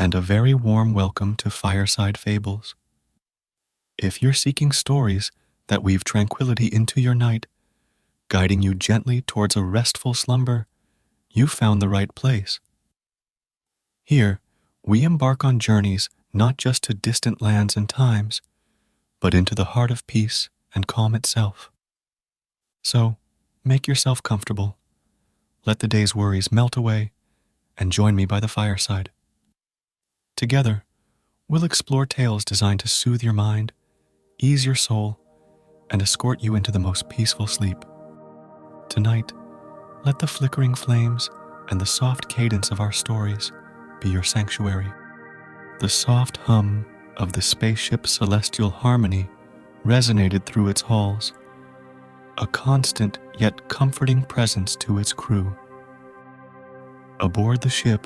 and a very warm welcome to Fireside Fables. If you're seeking stories that weave tranquility into your night, guiding you gently towards a restful slumber, you found the right place. Here, we embark on journeys not just to distant lands and times, but into the heart of peace and calm itself. So, make yourself comfortable, let the day's worries melt away, and join me by the fireside. Together, we'll explore tales designed to soothe your mind, ease your soul, and escort you into the most peaceful sleep. Tonight, let the flickering flames and the soft cadence of our stories be your sanctuary. The soft hum of the spaceship celestial harmony resonated through its halls, a constant yet comforting presence to its crew. Aboard the ship,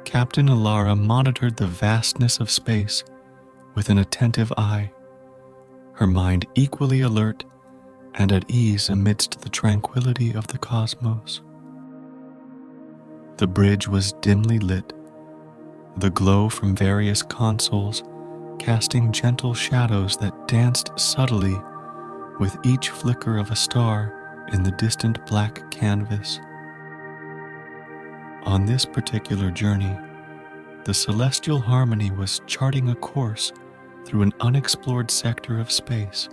Captain Elara monitored the vastness of space with an attentive eye, her mind equally alert and at ease amidst the tranquility of the cosmos. The bridge was dimly lit, the glow from various consoles casting gentle shadows that danced subtly with each flicker of a star in the distant black canvas. On this particular journey, the celestial harmony was charting a course through an unexplored sector of space,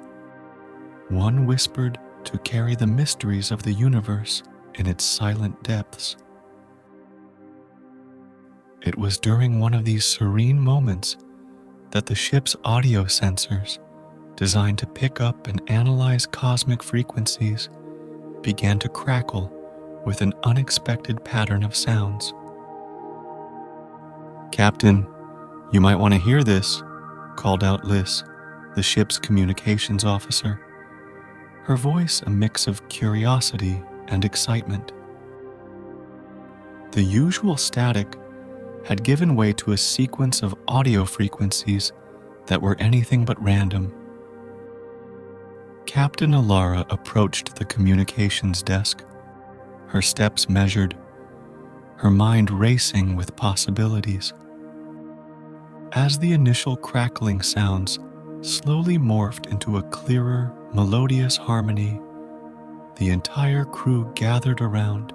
one whispered to carry the mysteries of the universe in its silent depths. It was during one of these serene moments that the ship's audio sensors, designed to pick up and analyze cosmic frequencies, began to crackle with an unexpected pattern of sounds. "Captain, you might want to hear this," called out Liz, the ship's communications officer, her voice a mix of curiosity and excitement. The usual static had given way to a sequence of audio frequencies that were anything but random. Captain Elara approached the communications desk, her steps measured, her mind racing with possibilities. As the initial crackling sounds slowly morphed into a clearer, melodious harmony, the entire crew gathered around,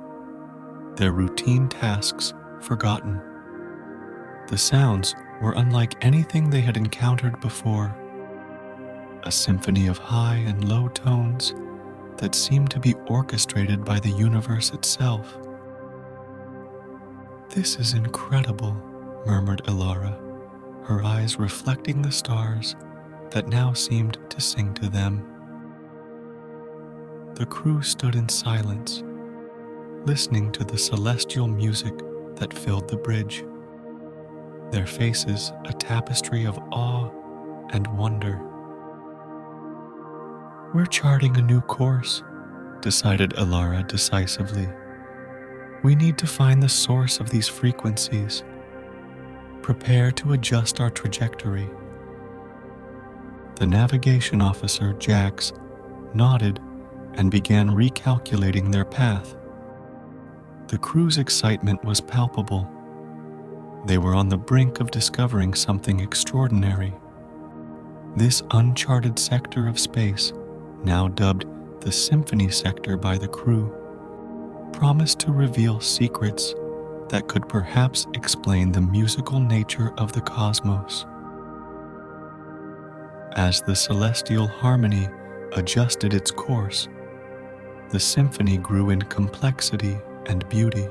their routine tasks forgotten. The sounds were unlike anything they had encountered before, a symphony of high and low tones that seemed to be orchestrated by the universe itself. "This is incredible," murmured Elara, her eyes reflecting the stars that now seemed to sing to them. The crew stood in silence, listening to the celestial music that filled the bridge, their faces a tapestry of awe and wonder. "We're charting a new course," decided Elara decisively. "We need to find the source of these frequencies. Prepare to adjust our trajectory." The navigation officer, Jax, nodded and began recalculating their path. The crew's excitement was palpable. They were on the brink of discovering something extraordinary. This uncharted sector of space, now dubbed the Symphony sector by the crew, promised to reveal secrets that could perhaps explain the musical nature of the cosmos. As the celestial harmony adjusted its course, the symphony grew in complexity and beauty.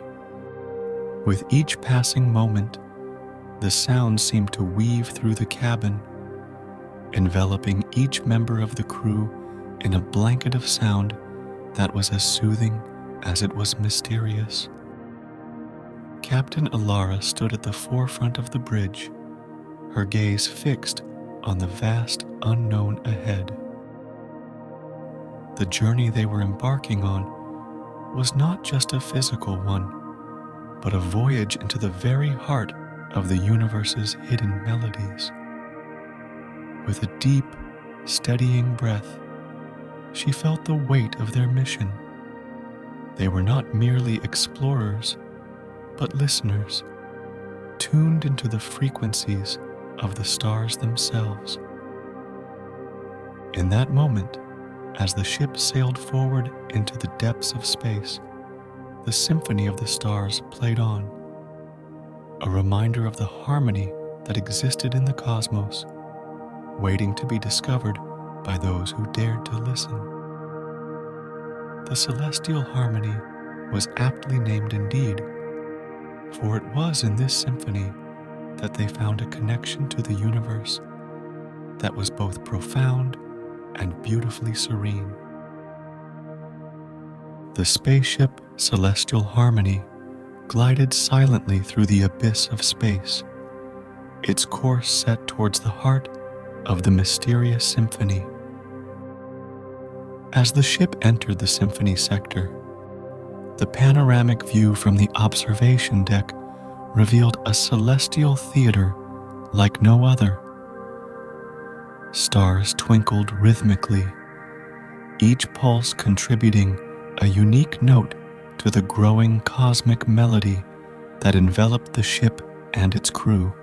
With each passing moment, the sound seemed to weave through the cabin, enveloping each member of the crew in a blanket of sound that was as soothing as it was mysterious. Captain Elara stood at the forefront of the bridge, her gaze fixed on the vast unknown ahead. The journey they were embarking on was not just a physical one, but a voyage into the very heart of the universe's hidden melodies. With a deep, steadying breath, she felt the weight of their mission. They were not merely explorers, but listeners, tuned into the frequencies of the stars themselves. In that moment, as the ship sailed forward into the depths of space, the Symphony of the Stars played on, a reminder of the harmony that existed in the cosmos, waiting to be discovered by those who dared to listen. The celestial harmony was aptly named indeed, for it was in this symphony that they found a connection to the universe that was both profound and beautifully serene. The spaceship Celestial Harmony glided silently through the abyss of space, its course set towards the heart of the mysterious symphony. As the ship entered the symphony sector, the panoramic view from the observation deck revealed a celestial theater like no other. Stars twinkled rhythmically, each pulse contributing a unique note to the growing cosmic melody that enveloped the ship and its crew.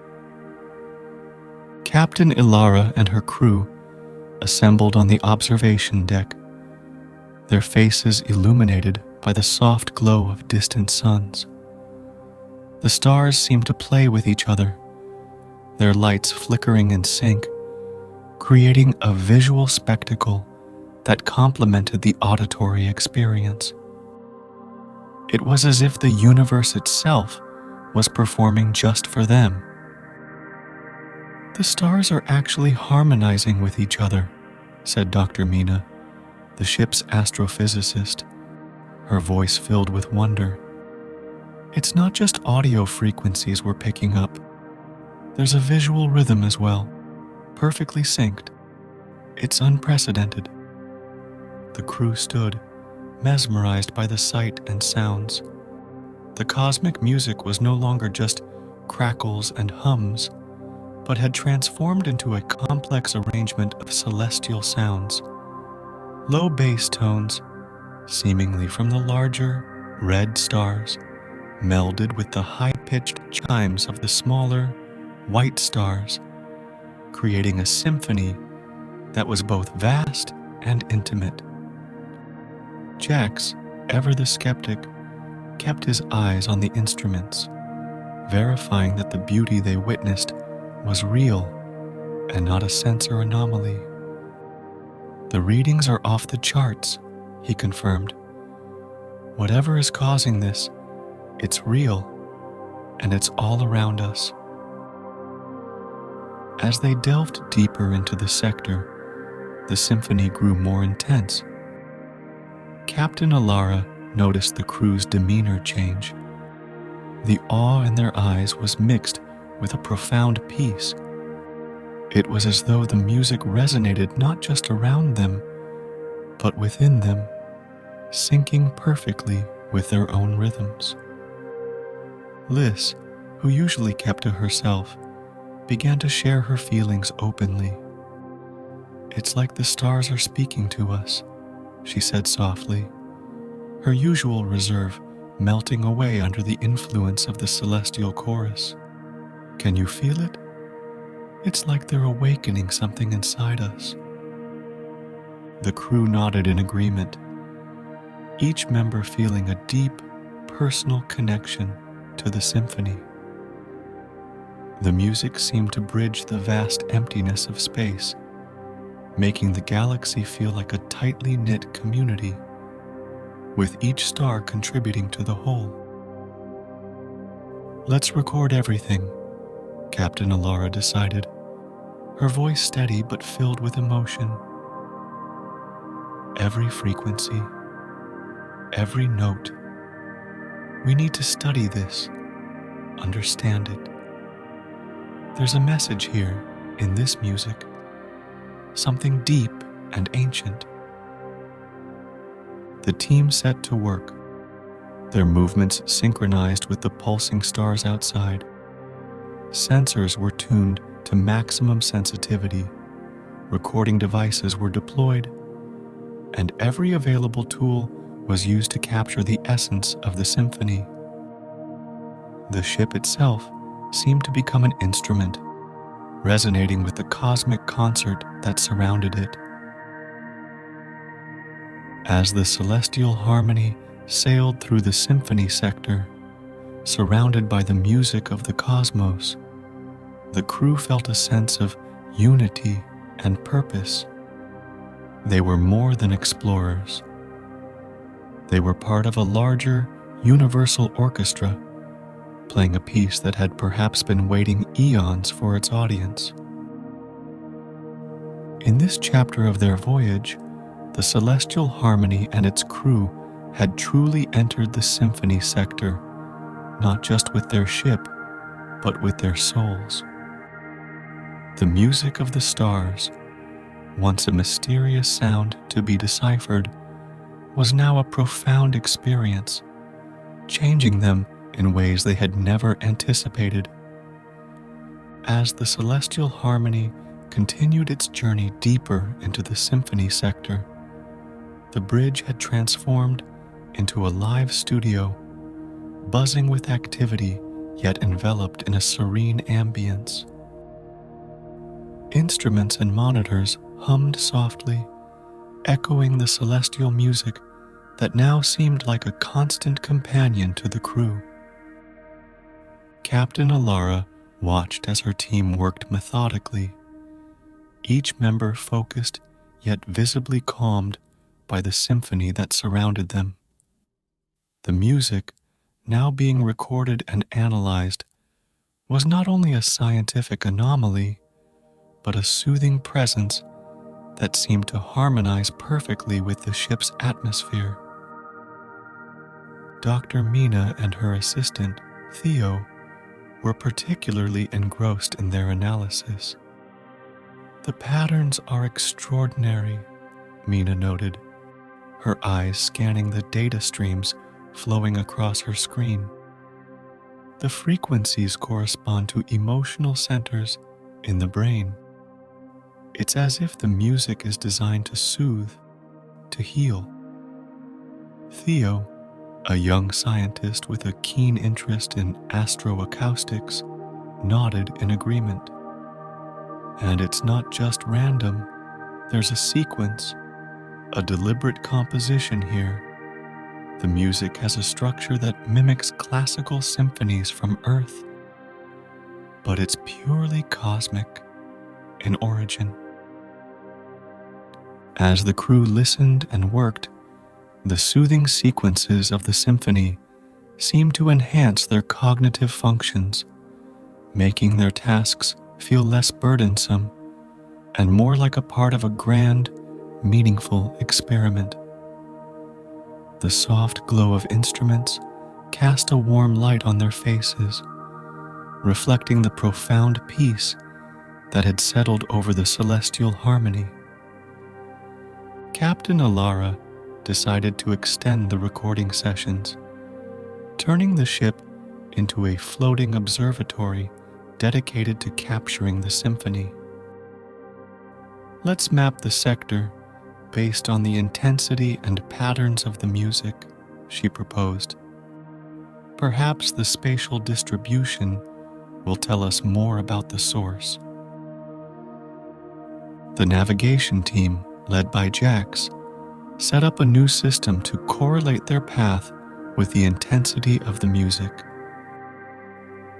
Captain Elara and her crew assembled on the observation deck, their faces illuminated by the soft glow of distant suns. The stars seemed to play with each other, their lights flickering in sync, creating a visual spectacle that complemented the auditory experience. It was as if the universe itself was performing just for them. "The stars are actually harmonizing with each other," said Dr. Mina, the ship's astrophysicist, her voice filled with wonder. "It's not just audio frequencies we're picking up. There's a visual rhythm as well, perfectly synced. It's unprecedented." The crew stood, mesmerized by the sight and sounds. The cosmic music was no longer just crackles and hums, but had transformed into a complex arrangement of celestial sounds. Low bass tones, seemingly from the larger, red stars, melded with the high-pitched chimes of the smaller, white stars, creating a symphony that was both vast and intimate. Jax, ever the skeptic, kept his eyes on the instruments, verifying that the beauty they witnessed was real and not a sensor anomaly. "The readings are off the charts," he confirmed. "Whatever is causing this, it's real, and it's all around us." As they delved deeper into the sector, the symphony grew more intense. Captain Elara noticed the crew's demeanor change. The awe in their eyes was mixed with a profound peace. It was as though the music resonated not just around them, but within them, syncing perfectly with their own rhythms. Liz, who usually kept to herself, began to share her feelings openly. "It's like the stars are speaking to us," she said softly, her usual reserve melting away under the influence of the celestial chorus. "Can you feel it? It's like they're awakening something inside us." The crew nodded in agreement, each member feeling a deep, personal connection to the symphony. The music seemed to bridge the vast emptiness of space, making the galaxy feel like a tightly knit community, with each star contributing to the whole. "Let's record everything," Captain Elara decided, her voice steady but filled with emotion. "Every frequency, every note. We need to study this, understand it. There's a message here in this music, something deep and ancient." The team set to work, their movements synchronized with the pulsing stars outside. Sensors were tuned to maximum sensitivity, recording devices were deployed, and every available tool was used to capture the essence of the symphony. The ship itself seemed to become an instrument, resonating with the cosmic concert that surrounded it. As the celestial harmony sailed through the symphony sector, surrounded by the music of the cosmos, the crew felt a sense of unity and purpose. They were more than explorers. They were part of a larger, universal orchestra, playing a piece that had perhaps been waiting eons for its audience. In this chapter of their voyage, the celestial harmony and its crew had truly entered the symphony sector, not just with their ship, but with their souls. The music of the stars, once a mysterious sound to be deciphered, was now a profound experience, changing them in ways they had never anticipated. As the celestial harmony continued its journey deeper into the symphony sector, the bridge had transformed into a live studio, buzzing with activity yet enveloped in a serene ambience. Instruments and monitors hummed softly, echoing the celestial music that now seemed like a constant companion to the crew. Captain Elara watched as her team worked methodically, each member focused yet visibly calmed by the symphony that surrounded them. The music, now being recorded and analyzed, was not only a scientific anomaly, but a soothing presence that seemed to harmonize perfectly with the ship's atmosphere. Dr. Mina and her assistant, Theo, were particularly engrossed in their analysis. "The patterns are extraordinary," Mina noted, her eyes scanning the data streams flowing across her screen. "The frequencies correspond to emotional centers in the brain. It's as if the music is designed to soothe, to heal." Theo, a young scientist with a keen interest in astroacoustics, nodded in agreement. "And it's not just random. There's a sequence, a deliberate composition here. The music has a structure that mimics classical symphonies from Earth, but it's purely cosmic in origin." As the crew listened and worked, the soothing sequences of the symphony seemed to enhance their cognitive functions, making their tasks feel less burdensome and more like a part of a grand, meaningful experiment. The soft glow of instruments cast a warm light on their faces, reflecting the profound peace that had settled over the celestial harmony. Captain Elara decided to extend the recording sessions, turning the ship into a floating observatory dedicated to capturing the symphony. "Let's map the sector based on the intensity and patterns of the music," she proposed. "Perhaps the spatial distribution will tell us more about the source." The navigation team, led by Jax, set up a new system to correlate their path with the intensity of the music.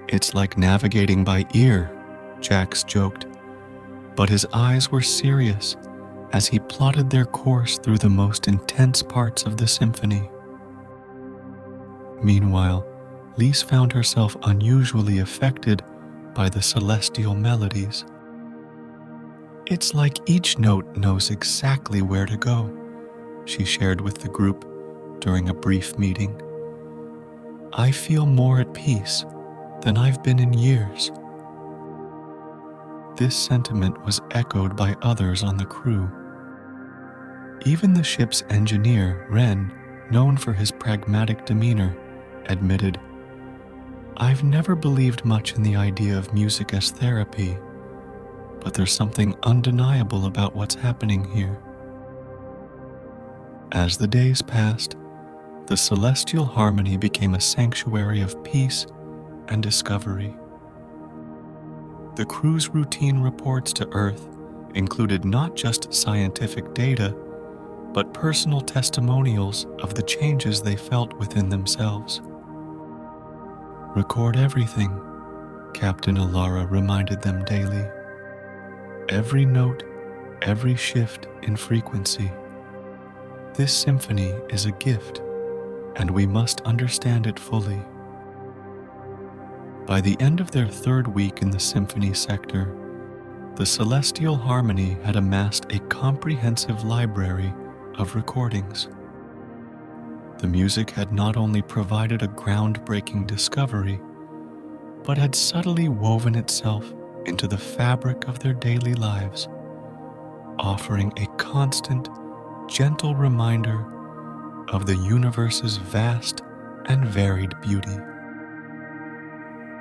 "It's like navigating by ear," Jax joked, but his eyes were serious as he plotted their course through the most intense parts of the symphony. Meanwhile, Lise found herself unusually affected by the celestial melodies. "It's like each note knows exactly where to go," she shared with the group during a brief meeting. "I feel more at peace than I've been in years." This sentiment was echoed by others on the crew. Even the ship's engineer, Ren, known for his pragmatic demeanor, admitted, "I've never believed much in the idea of music as therapy, but there's something undeniable about what's happening here." As the days passed, the celestial harmony became a sanctuary of peace and discovery. The crew's routine reports to Earth included not just scientific data, but personal testimonials of the changes they felt within themselves. Record everything, Captain Elara reminded them daily. Every note, every shift in frequency. This symphony is a gift, and we must understand it fully. By the end of their third week in the symphony sector, the Celestial Harmony had amassed a comprehensive library of recordings. The music had not only provided a groundbreaking discovery, but had subtly woven itself into the fabric of their daily lives, offering a constant, gentle reminder of the universe's vast and varied beauty.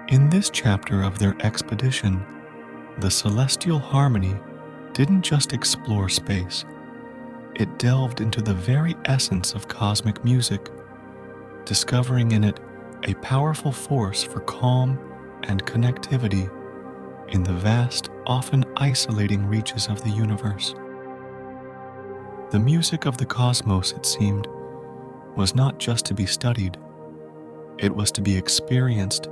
In this chapter of their expedition, the Celestial Harmony didn't just explore space. It delved into the very essence of cosmic music, discovering in it a powerful force for calm and connectivity in the vast, often isolating reaches of the universe. The music of the cosmos, it seemed, was not just to be studied. It was to be experienced,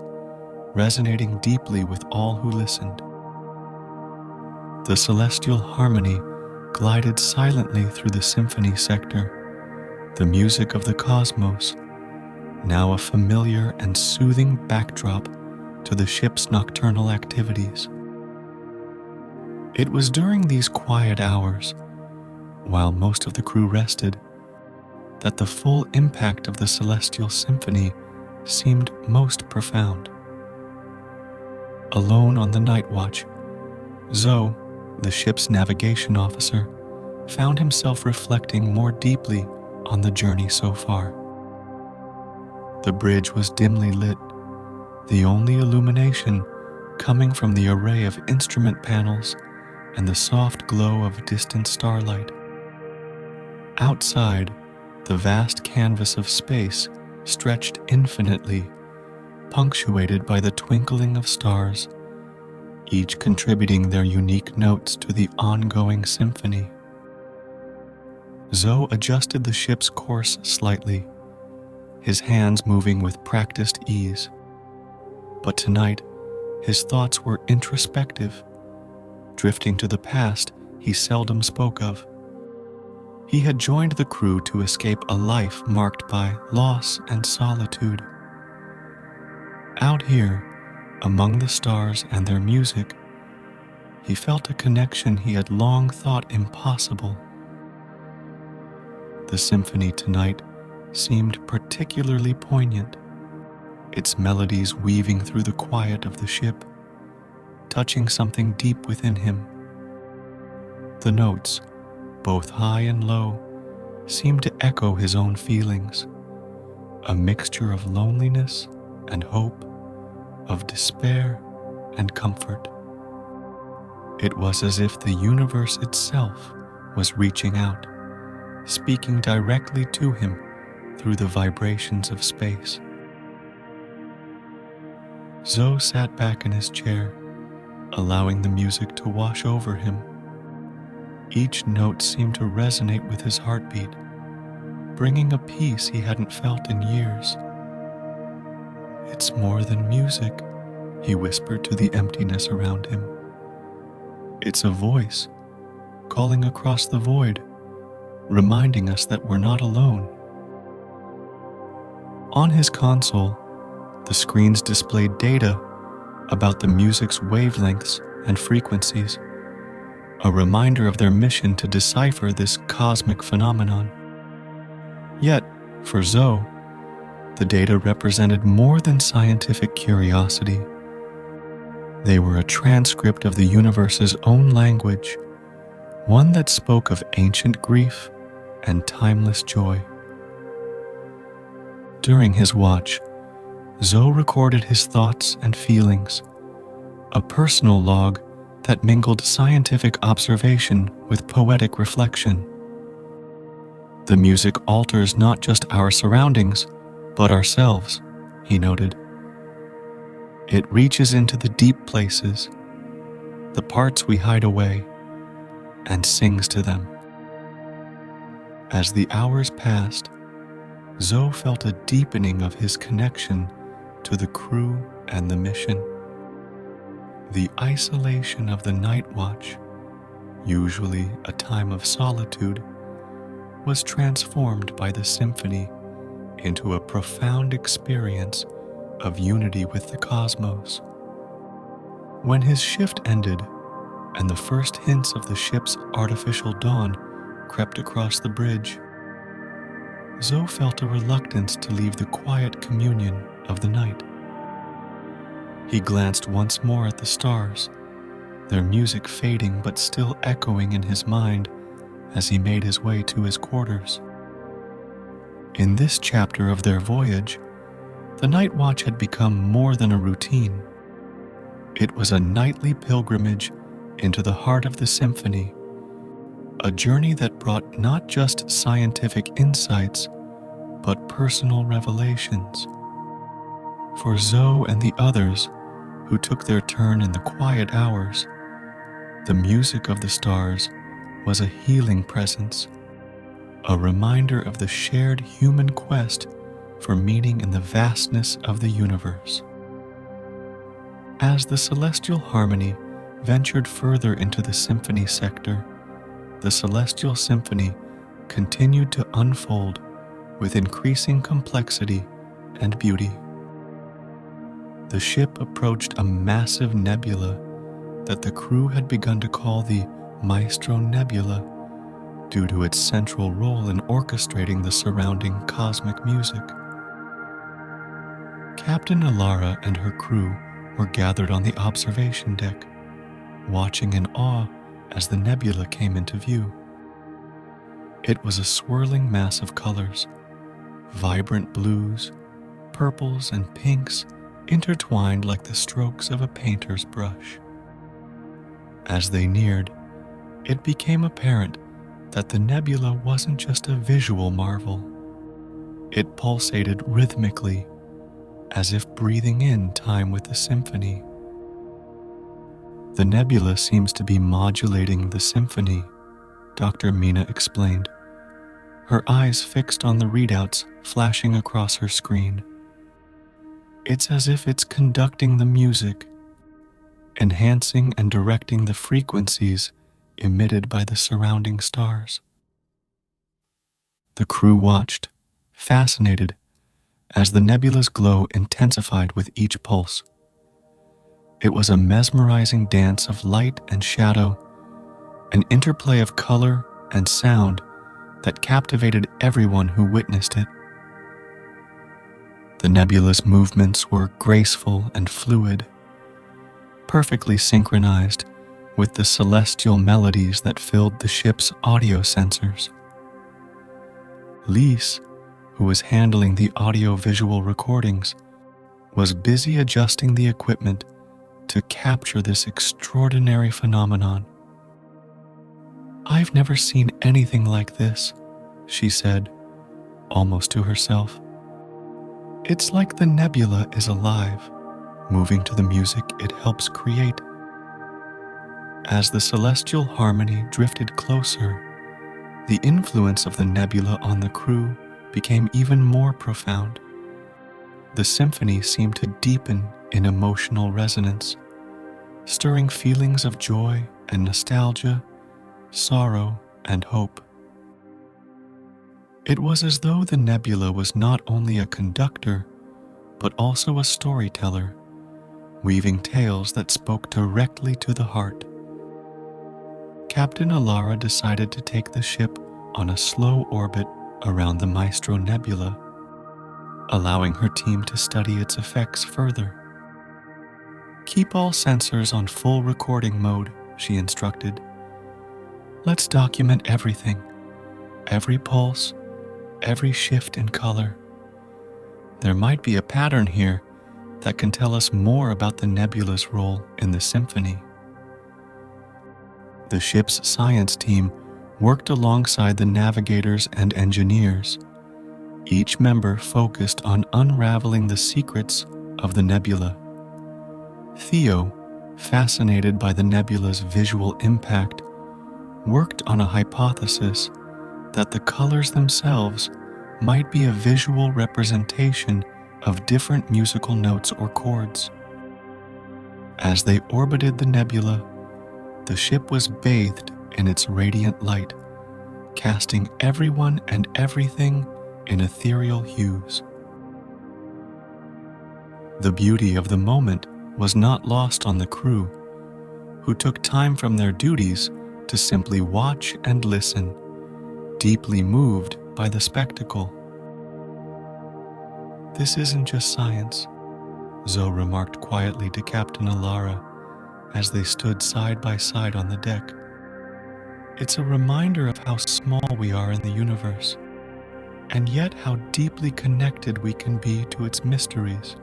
resonating deeply with all who listened. The Celestial Harmony glided silently through the symphony sector, the music of the cosmos, now a familiar and soothing backdrop to the ship's nocturnal activities. It was during these quiet hours, while most of the crew rested, that the full impact of the Celestial Symphony seemed most profound. Alone on the night watch, Zoe, the ship's navigation officer, found himself reflecting more deeply on the journey so far. The bridge was dimly lit, the only illumination coming from the array of instrument panels and the soft glow of distant starlight. Outside, the vast canvas of space stretched infinitely, punctuated by the twinkling of stars, each contributing their unique notes to the ongoing symphony. Zoe adjusted the ship's course slightly, his hands moving with practiced ease. But tonight, his thoughts were introspective, drifting to the past he seldom spoke of. He had joined the crew to escape a life marked by loss and solitude. Out here, among the stars and their music, he felt a connection he had long thought impossible. The symphony tonight seemed particularly poignant, its melodies weaving through the quiet of the ship, touching something deep within him. The notes, both high and low, seemed to echo his own feelings, a mixture of loneliness and hope, of despair and comfort. It was as if the universe itself was reaching out, speaking directly to him through the vibrations of space. Zoe sat back in his chair, allowing the music to wash over him. Each note seemed to resonate with his heartbeat, bringing a peace he hadn't felt in years. "It's more than music," he whispered to the emptiness around him. "It's a voice, calling across the void, reminding us that we're not alone." On his console, the screens displayed data about the music's wavelengths and frequencies, a reminder of their mission to decipher this cosmic phenomenon. Yet, for Zoe, the data represented more than scientific curiosity. They were a transcript of the universe's own language, one that spoke of ancient grief and timeless joy. During his watch, Zoe recorded his thoughts and feelings, a personal log that mingled scientific observation with poetic reflection. "The music alters not just our surroundings, but ourselves," he noted. "It reaches into the deep places, the parts we hide away, and sings to them. As the hours passed, Zoe felt a deepening of his connection to the crew and the mission. The isolation of the night watch, usually a time of solitude, was transformed by the symphony into a profound experience of unity with the cosmos. When his shift ended and the first hints of the ship's artificial dawn crept across the bridge, Zoe felt a reluctance to leave the quiet communion of the night. He glanced once more at the stars, their music fading but still echoing in his mind as he made his way to his quarters. In this chapter of their voyage, the night watch had become more than a routine. It was a nightly pilgrimage into the heart of the symphony, a journey that brought not just scientific insights, but personal revelations. For Zoe and the others who took their turn in the quiet hours, the music of the stars was a healing presence, a reminder of the shared human quest for meaning in the vastness of the universe. As the celestial harmony ventured further into the symphony sector, the celestial symphony continued to unfold with increasing complexity and beauty. The ship approached a massive nebula that the crew had begun to call the Maestro Nebula due to its central role in orchestrating the surrounding cosmic music. Captain Elara and her crew were gathered on the observation deck, watching in awe as the nebula came into view. It was a swirling mass of colors, vibrant blues, purples, and pinks intertwined like the strokes of a painter's brush. As they neared, it became apparent that the nebula wasn't just a visual marvel. It pulsated rhythmically, as if breathing in time with the symphony. The nebula seems to be modulating the symphony, Dr. Mina explained, her eyes fixed on the readouts flashing across her screen. It's as if it's conducting the music, enhancing and directing the frequencies emitted by the surrounding stars. The crew watched, fascinated, as the nebula's glow intensified with each pulse. It was a mesmerizing dance of light and shadow, an interplay of color and sound that captivated everyone who witnessed it. The nebula's movements were graceful and fluid, perfectly synchronized with the celestial melodies that filled the ship's audio sensors. Lise, who was handling the audio-visual recordings, was busy adjusting the equipment to capture this extraordinary phenomenon. "I've never seen anything like this," she said, almost to herself. "It's like the nebula is alive, moving to the music it helps create." As the celestial harmony drifted closer, the influence of the nebula on the crew became even more profound. The symphony seemed to deepen in emotional resonance, stirring feelings of joy and nostalgia, sorrow and hope. It was as though the nebula was not only a conductor, but also a storyteller, weaving tales that spoke directly to the heart. Captain Elara decided to take the ship on a slow orbit around the Maestro Nebula, allowing her team to study its effects further. "Keep all sensors on full recording mode," she instructed. "Let's document everything, every pulse, every shift in color. There might be a pattern here that can tell us more about the nebula's role in the symphony." The ship's science team worked alongside the navigators and engineers, each member focused on unraveling the secrets of the nebula. Theo, fascinated by the nebula's visual impact, worked on a hypothesis that the colors themselves might be a visual representation of different musical notes or chords. As they orbited the nebula, the ship was bathed in its radiant light, casting everyone and everything in ethereal hues. The beauty of the moment was not lost on the crew, who took time from their duties to simply watch and listen, deeply moved by the spectacle. "This isn't just science," Zoe remarked quietly to Captain Elara as they stood side by side on the deck. "It's a reminder of how small we are in the universe, and yet how deeply connected we can be to its mysteries."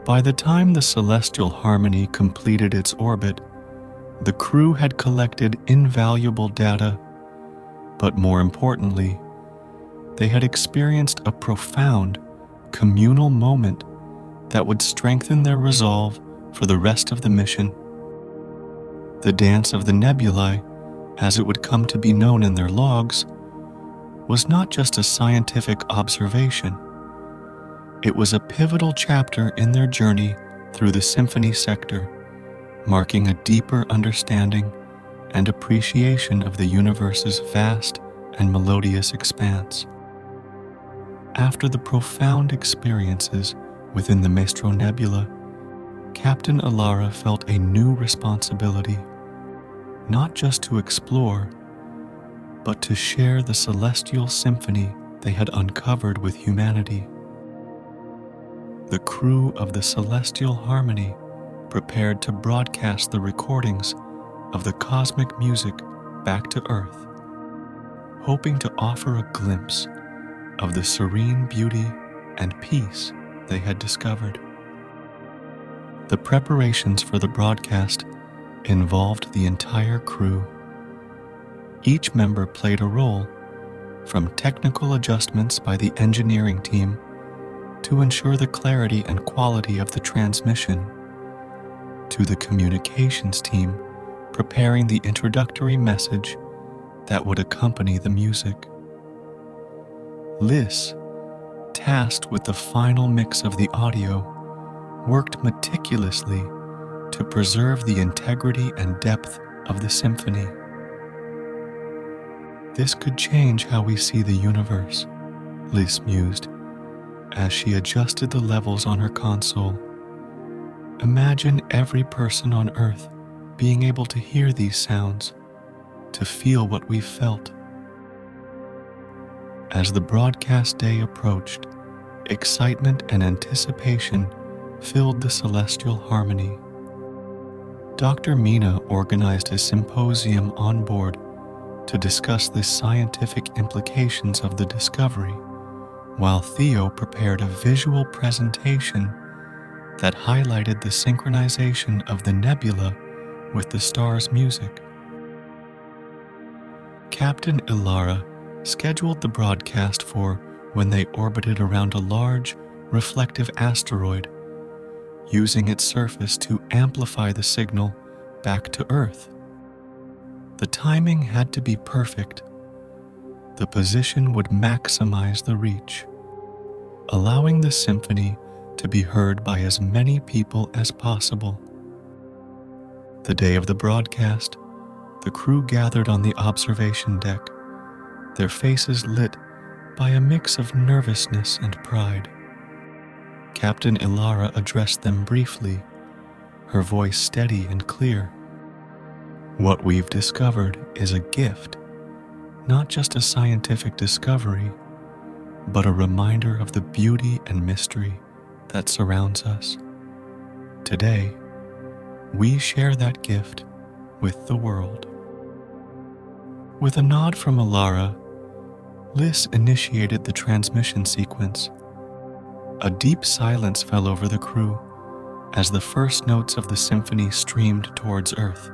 By the time the celestial harmony completed its orbit, the crew had collected invaluable data, but more importantly, they had experienced a profound, communal moment that would strengthen their resolve for the rest of the mission. The dance of the nebulae, as it would come to be known in their logs, was not just a scientific observation. It was a pivotal chapter in their journey through the symphony sector, marking a deeper understanding and appreciation of the universe's vast and melodious expanse. After the profound experiences within the Maestro Nebula, Captain Elara felt a new responsibility, not just to explore, but to share the celestial symphony they had uncovered with humanity. The crew of the Celestial Harmony prepared to broadcast the recordings of the cosmic music back to Earth, hoping to offer a glimpse of the serene beauty and peace they had discovered. The preparations for the broadcast involved the entire crew. Each member played a role, from technical adjustments by the engineering team to ensure the clarity and quality of the transmission, to the communications team preparing the introductory message that would accompany the music. Liz, tasked with the final mix of the audio, worked meticulously to preserve the integrity and depth of the symphony. "This could change how we see the universe," Liz mused as she adjusted the levels on her console. "Imagine every person on Earth being able to hear these sounds, to feel what we felt." As the broadcast day approached, excitement and anticipation filled the Celestial Harmony. Dr. Mina organized a symposium on board to discuss the scientific implications of the discovery, while Theo prepared a visual presentation that highlighted the synchronization of the nebula with the star's music. Captain Elara scheduled the broadcast for when they orbited around a large, reflective asteroid, using its surface to amplify the signal back to Earth. The timing had to be perfect. The position would maximize the reach, allowing the symphony to be heard by as many people as possible. The day of the broadcast, the crew gathered on the observation deck, their faces lit by a mix of nervousness and pride. Captain Elara addressed them briefly, her voice steady and clear. "What we've discovered is a gift, not just a scientific discovery, but a reminder of the beauty and mystery that surrounds us. Today, we share that gift with the world." With a nod from Elara, Liz initiated the transmission sequence. A deep silence fell over the crew as the first notes of the symphony streamed towards Earth.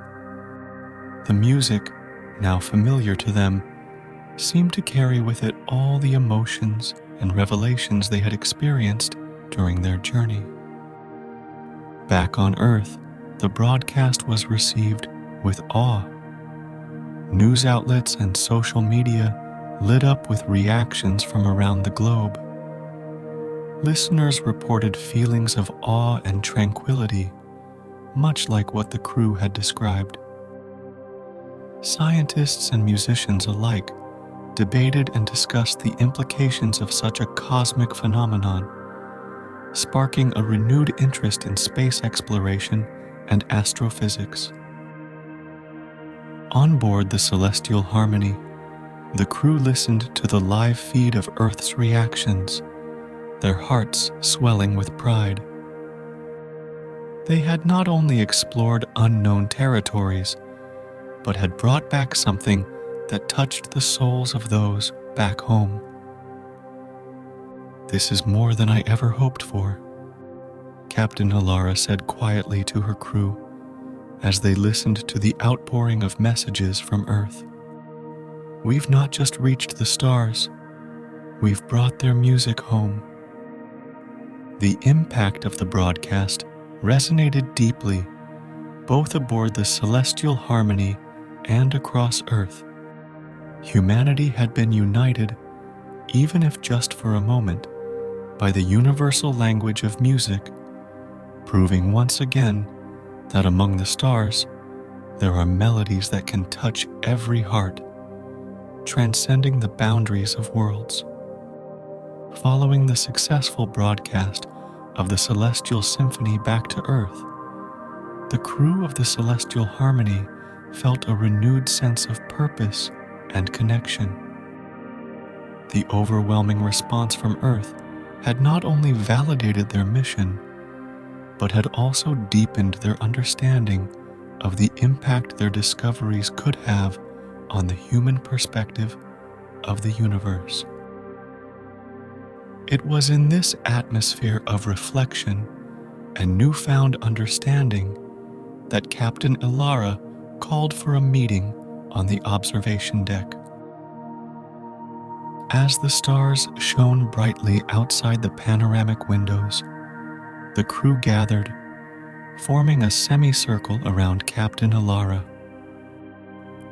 The music, now familiar to them, seemed to carry with it all the emotions and revelations they had experienced during their journey. Back on Earth, the broadcast was received with awe. News outlets and social media lit up with reactions from around the globe. Listeners reported feelings of awe and tranquility, much like what the crew had described. Scientists and musicians alike debated and discussed the implications of such a cosmic phenomenon, sparking a renewed interest in space exploration and astrophysics. On board the Celestial Harmony, the crew listened to the live feed of Earth's reactions, their hearts swelling with pride. They had not only explored unknown territories, but had brought back something that touched the souls of those back home. "This is more than I ever hoped for," Captain Elara said quietly to her crew as they listened to the outpouring of messages from Earth. "We've not just reached the stars, we've brought their music home." The impact of the broadcast resonated deeply, both aboard the Celestial Harmony and across Earth. Humanity had been united, even if just for a moment, by the universal language of music, proving once again that among the stars, there are melodies that can touch every heart, transcending the boundaries of worlds. Following the successful broadcast of the Celestial Symphony back to Earth, the crew of the Celestial Harmony felt a renewed sense of purpose and connection. The overwhelming response from Earth had not only validated their mission, but had also deepened their understanding of the impact their discoveries could have on the human perspective of the universe. It was in this atmosphere of reflection and newfound understanding that Captain Elara called for a meeting on the observation deck. As the stars shone brightly outside the panoramic windows, the crew gathered, forming a semicircle around Captain Elara.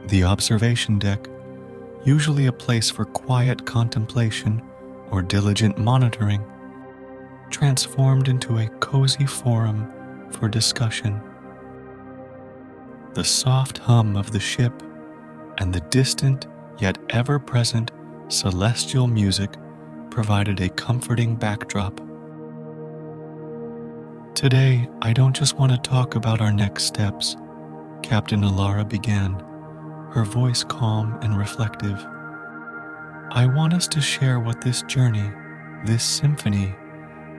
The observation deck, usually a place for quiet contemplation or diligent monitoring, transformed into a cozy forum for discussion. The soft hum of the ship and the distant yet ever-present celestial music provided a comforting backdrop. "Today, I don't just want to talk about our next steps," Captain Elara began, her voice calm and reflective. "I want us to share what this journey, this symphony,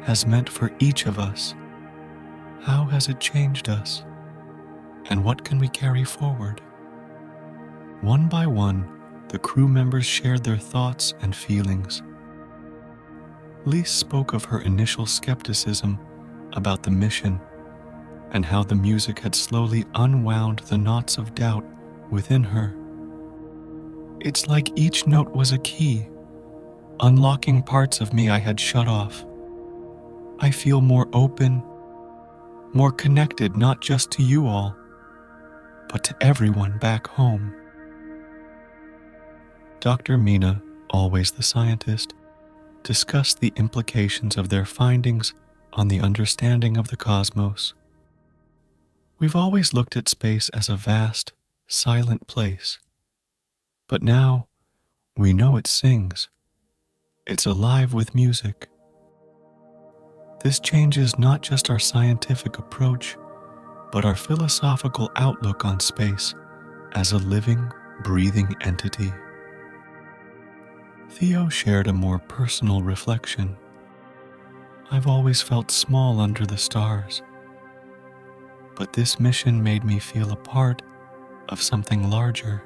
has meant for each of us. How has it changed us? And what can we carry forward?" One by one, the crew members shared their thoughts and feelings. Lise spoke of her initial skepticism about the mission and how the music had slowly unwound the knots of doubt within her. "It's like each note was a key, unlocking parts of me I had shut off. I feel more open, more connected not just to you all, but to everyone back home." Dr. Mina, always the scientist, discussed the implications of their findings on the understanding of the cosmos. "We've always looked at space as a vast, silent place. But now, we know it sings. It's alive with music. This changes not just our scientific approach, but our philosophical outlook on space as a living, breathing entity." Theo shared a more personal reflection. "I've always felt small under the stars, but this mission made me feel a part of something larger.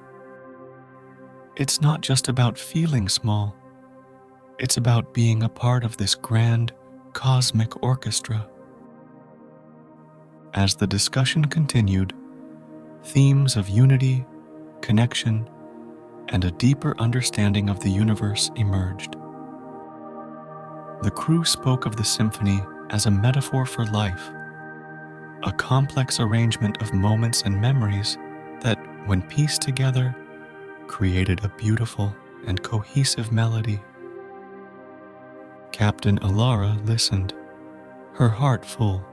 It's not just about feeling small, it's about being a part of this grand, cosmic orchestra." As the discussion continued, themes of unity, connection, and a deeper understanding of the universe emerged. The crew spoke of the symphony as a metaphor for life, a complex arrangement of moments and memories that, when pieced together, created a beautiful and cohesive melody. Captain Elara listened, her heart full.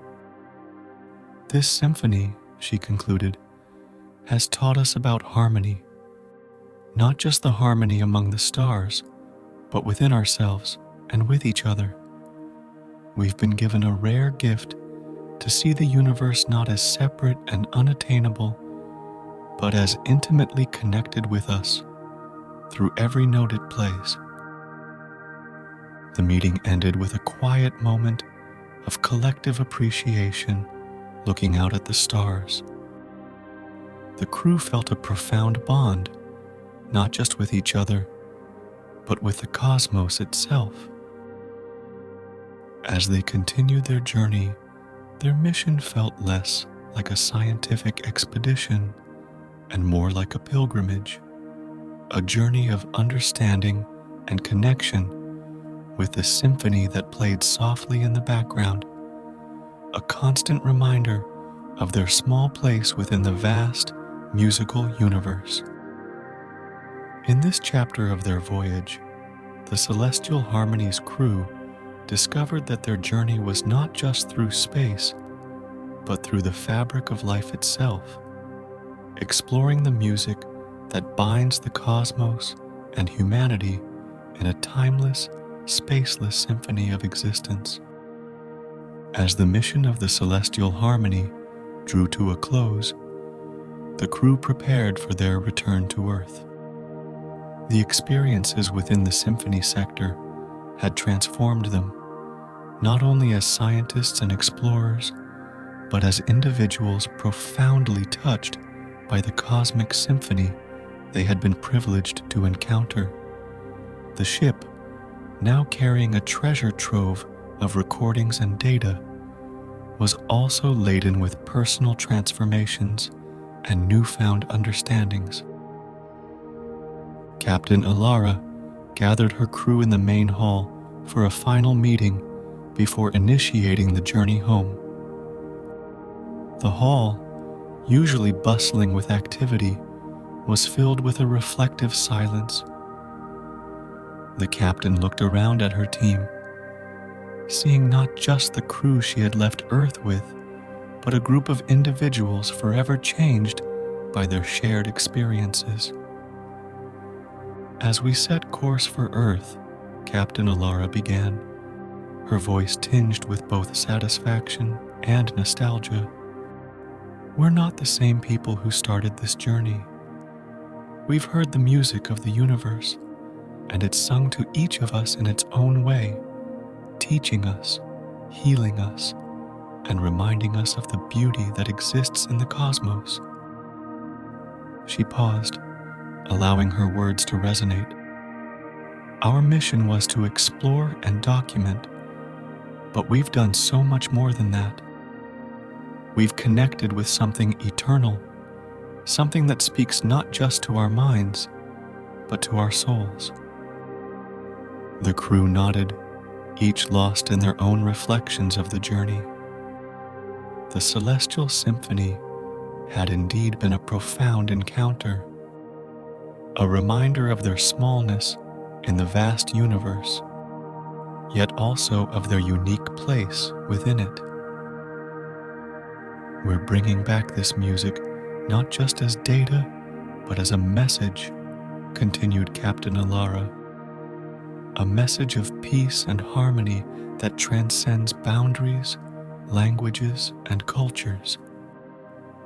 This symphony, she concluded, has taught us about harmony, not just the harmony among the stars, but within ourselves and with each other. We've been given a rare gift to see the universe not as separate and unattainable, but as intimately connected with us through every note it plays. The meeting ended with a quiet moment of collective appreciation, looking out at the stars. The crew felt a profound bond, not just with each other, but with the cosmos itself. As they continued their journey, their mission felt less like a scientific expedition and more like a pilgrimage, a journey of understanding and connection with the symphony that played softly in the background, a constant reminder of their small place within the vast musical universe. In this chapter of their voyage, the Celestial Harmony's crew discovered that their journey was not just through space, but through the fabric of life itself, exploring the music that binds the cosmos and humanity in a timeless, spaceless symphony of existence. As the mission of the Celestial Harmony drew to a close, the crew prepared for their return to Earth. The experiences within the symphony sector had transformed them, not only as scientists and explorers, but as individuals profoundly touched by the cosmic symphony they had been privileged to encounter. The ship, now carrying a treasure trove of recordings and data, was also laden with personal transformations and newfound understandings. Captain Elara gathered her crew in the main hall for a final meeting before initiating the journey home. The hall, usually bustling with activity, was filled with a reflective silence. The captain looked around at her team, seeing not just the crew she had left Earth with, but a group of individuals forever changed by their shared experiences. As we set course for Earth, Captain Elara began, her voice tinged with both satisfaction and nostalgia. We're not the same people who started this journey. We've heard the music of the universe, and it's sung to each of us in its own way, teaching us, healing us, and reminding us of the beauty that exists in the cosmos. She paused, allowing her words to resonate. Our mission was to explore and document, but we've done so much more than that. We've connected with something eternal, something that speaks not just to our minds, but to our souls. The crew nodded, each lost in their own reflections of the journey. The Celestial Symphony had indeed been a profound encounter, a reminder of their smallness in the vast universe, yet also of their unique place within it. We're bringing back this music not just as data, but as a message, continued Captain Elara. A message of peace and harmony that transcends boundaries, languages, and cultures.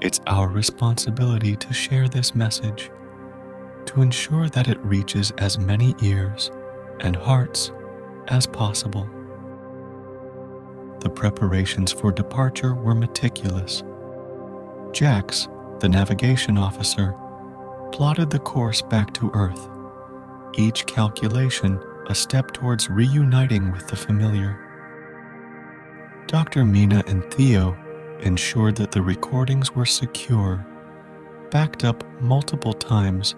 It's our responsibility to share this message, to ensure that it reaches as many ears and hearts as possible. The preparations for departure were meticulous. Jax, the navigation officer, plotted the course back to Earth, each calculation a step towards reuniting with the familiar. Dr. Mina and Theo ensured that the recordings were secure, backed up multiple times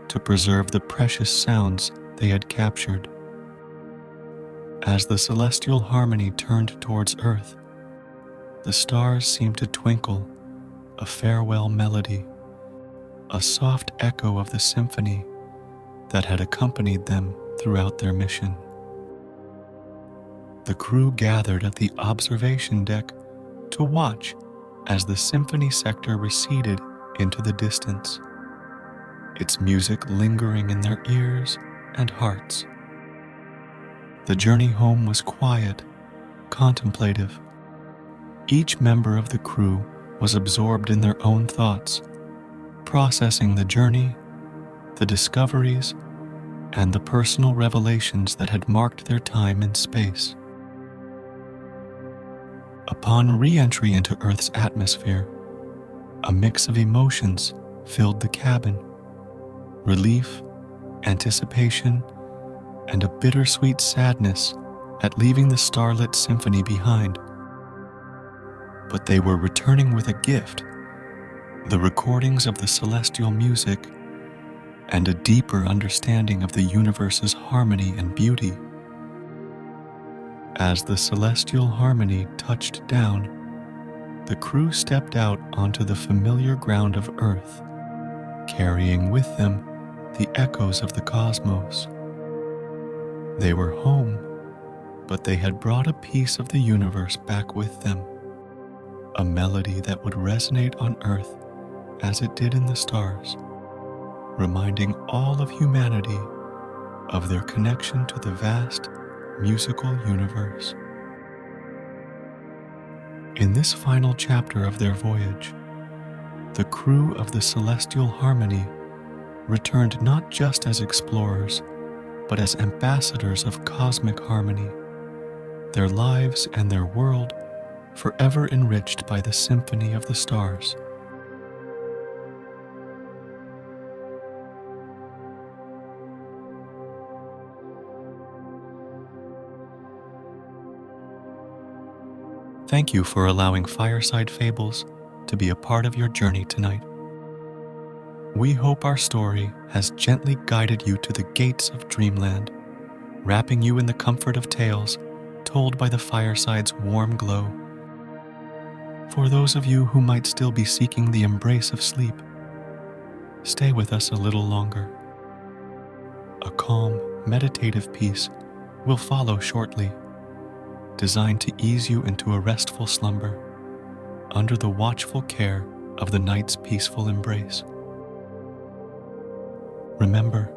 to preserve the precious sounds they had captured. As the Celestial Harmony turned towards Earth, The stars seemed to twinkle, a farewell melody, a soft echo of the symphony that had accompanied them throughout their mission. The crew gathered at the observation deck to watch as the symphony sector receded into the distance, its music lingering in their ears and hearts. The journey home was quiet, contemplative. Each member of the crew was absorbed in their own thoughts, processing the journey, the discoveries, and the personal revelations that had marked their time in space. Upon re-entry into Earth's atmosphere, a mix of emotions filled the cabin: relief, anticipation, and a bittersweet sadness at leaving the starlit symphony behind. But they were returning with a gift: the recordings of the celestial music and a deeper understanding of the universe's harmony and beauty. As the celestial harmony touched down, the crew stepped out onto the familiar ground of Earth, carrying with them the echoes of the cosmos. They were home, but they had brought a piece of the universe back with them, a melody that would resonate on Earth as it did in the stars, reminding all of humanity of their connection to the vast musical universe. In this final chapter of their voyage, the crew of the Celestial Harmony returned not just as explorers, but as ambassadors of cosmic harmony, their lives and their world forever enriched by the symphony of the stars. Thank you for allowing Fireside Fables to be a part of your journey tonight. We hope our story has gently guided you to the gates of dreamland, wrapping you in the comfort of tales told by the fireside's warm glow. For those of you who might still be seeking the embrace of sleep, stay with us a little longer. A calm, meditative piece will follow shortly, designed to ease you into a restful slumber under the watchful care of the night's peaceful embrace. Remember,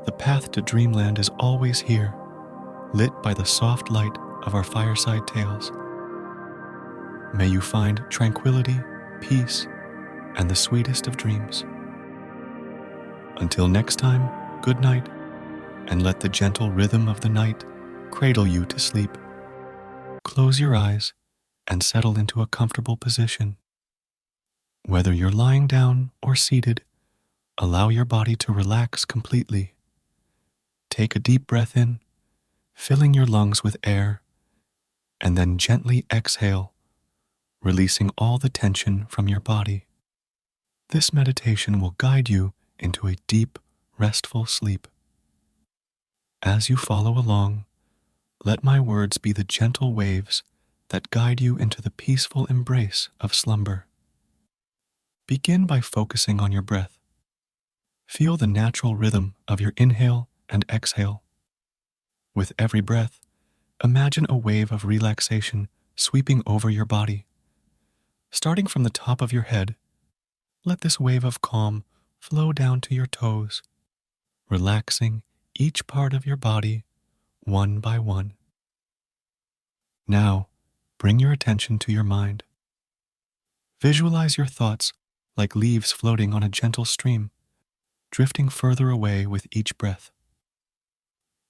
the path to dreamland is always here, lit by the soft light of our fireside tales. May you find tranquility, peace, and the sweetest of dreams. Until next time, good night, and let the gentle rhythm of the night cradle you to sleep. Close your eyes and settle into a comfortable position. Whether you're lying down or seated, allow your body to relax completely. Take a deep breath in, filling your lungs with air, and then gently exhale, releasing all the tension from your body. This meditation will guide you into a deep, restful sleep. As you follow along, let my words be the gentle waves that guide you into the peaceful embrace of slumber. Begin by focusing on your breath. Feel the natural rhythm of your inhale and exhale. With every breath, imagine a wave of relaxation sweeping over your body. Starting from the top of your head, let this wave of calm flow down to your toes, relaxing each part of your body one by one. Now, bring your attention to your mind. Visualize your thoughts like leaves floating on a gentle stream, drifting further away with each breath.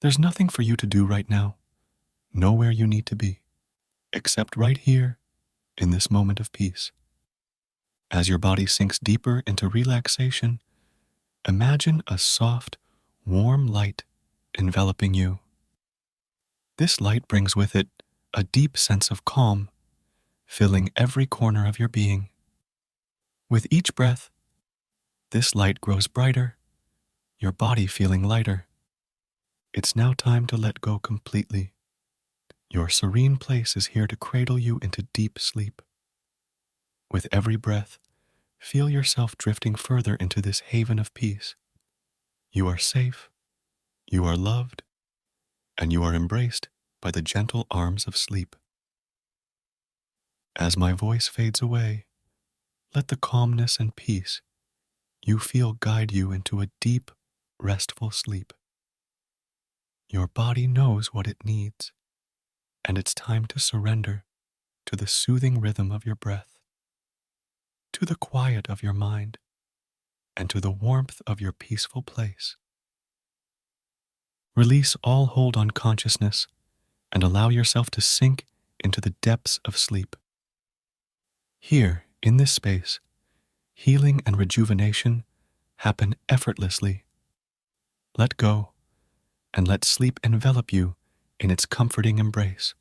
There's nothing for you to do right now, nowhere you need to be, except right here in this moment of peace. As your body sinks deeper into relaxation, imagine a soft, warm light enveloping you. This light brings with it a deep sense of calm, filling every corner of your being. With each breath, this light grows brighter, your body feeling lighter. It's now time to let go completely. Your serene place is here to cradle you into deep sleep. With every breath, feel yourself drifting further into this haven of peace. You are safe, you are loved, and you are embraced by the gentle arms of sleep. As my voice fades away, let the calmness and peace you feel guide you into a deep, restful sleep. Your body knows what it needs, and it's time to surrender to the soothing rhythm of your breath, to the quiet of your mind, and to the warmth of your peaceful place. Release all hold on consciousness and allow yourself to sink into the depths of sleep. Here, in this space, healing and rejuvenation happen effortlessly. Let go and let sleep envelop you in its comforting embrace.